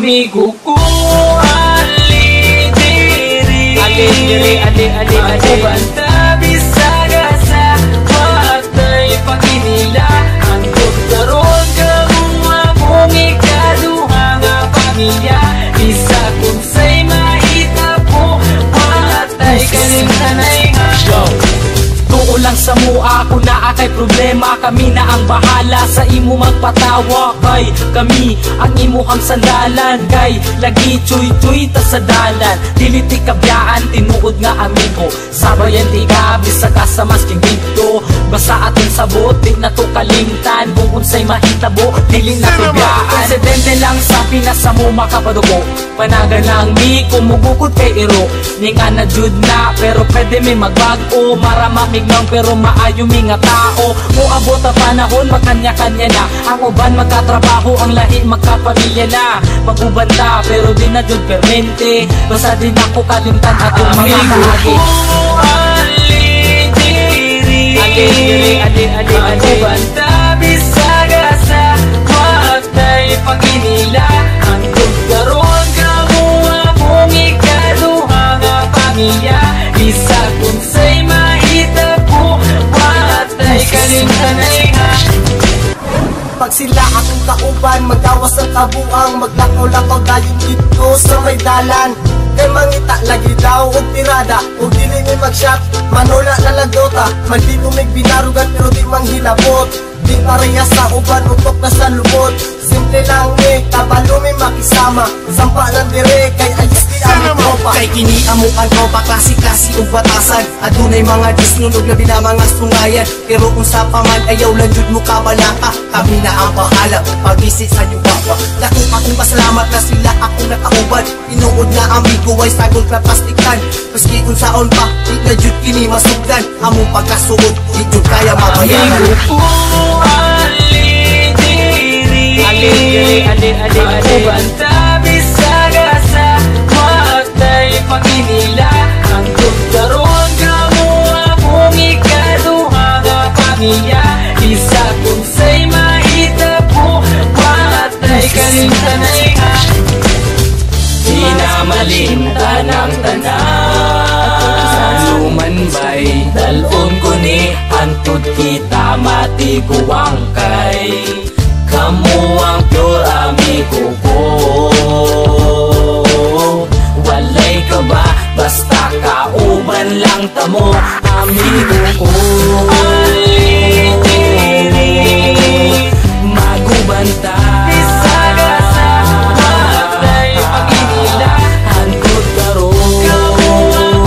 amigo ko, ali diri banta bisaga sa matay paginila. Ang doktoron kamua kung ikaduha nga pamilya. Isa kung say mahita po matay kalimtanay nga. Lang sa mua ako na kay problema. Kami na ang bahala sa imo magpatawa. Kay kami ang imuhang sandalan. Kay lagi chuy-chuy ta sa dalan. Dili ti kabyaan tinuod nga amigo. Sabayan ti gabi sa kasamas king dito. Basta aton sabot di na to kalimtan. Kung unsay mahitabo dili na kabyaan. Presidente lang sa Pinas sa mo makapadugo. Panagan lang mi kumugukod kay iro. Ninga na jud na pero pwede mi magbago. Maramamig nang pero maayo mi nga tao. Muabot ang panahon magkanya-kanya na. Ang uban magkatrabaho, ang lahi magkapamilya na. Magubanda pero di na jud permente. Basta din ako kalimtan atong mga kahagi. Magubanda bisaga sa matay paginila. Ang tugkaroon kamua kung ikaduha nga pamilya. Isa kung say mahita po matay kalimtanay nga. Pag sila akong kauban, magdawas ang kabuang. Maglakaw-lakaw dayon dito sa may dalan. Kay mangita lagi daw og tirada. Og dili ni mag-shop, manula na lagdota. Maldito may binarugan pero di manghilabot. Di pareha sa uban, utok na sa lubot. Simple lang kabalo may makisama. Sampa lang dire, kay ayos di ang tropa. Kay kini amukan tropa, klase-klase ug batasan. Adunay mga disnunog na mga sungayan. Pero kung sa paman ayaw lang jud mo kabalaka. Kami na ang bahala, pag-visit sa iyo baba. Dako akong pasalamat na sila akong nakauban. Tinuod na amigo ay sagol na plastikan. Maski kung saon pa, di na jud kini masugdan. Among pagkasuod, di jud kaya mabayaran. Magubanda bisaga sa matay paginila. Ang tugkaroon kamua kung ikaduha nga pamilya. Isa kung say mahita po matay kalimtanay nga. Di na malimtan ang tanan. Lumanbay dalon ko ni antud kita matiguang kay. Kamu ang pure amigo ko. Walay ka ba? Basta kauban lang tamo amigo ko. Magubanta bisaga sa matay paginila. Hantod karon kamu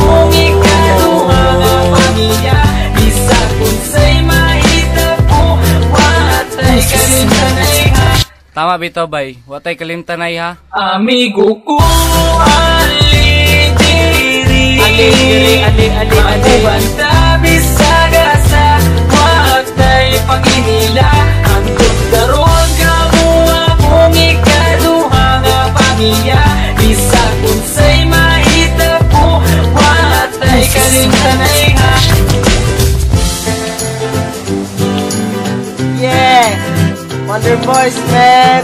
ang ikaduha nga pamilya. Isa kung say mahita po watay kalimtanay. Tama bito bay, watay kalimtanay ha. Amigo ko, ali diri Magubanda bisaga sa matay paginila. Ang tugkaroon kamua kung ikaduha nga pamilya. Isa kung say mahita po watay kalimtanay nga. Yeah! Wonder Boys, man!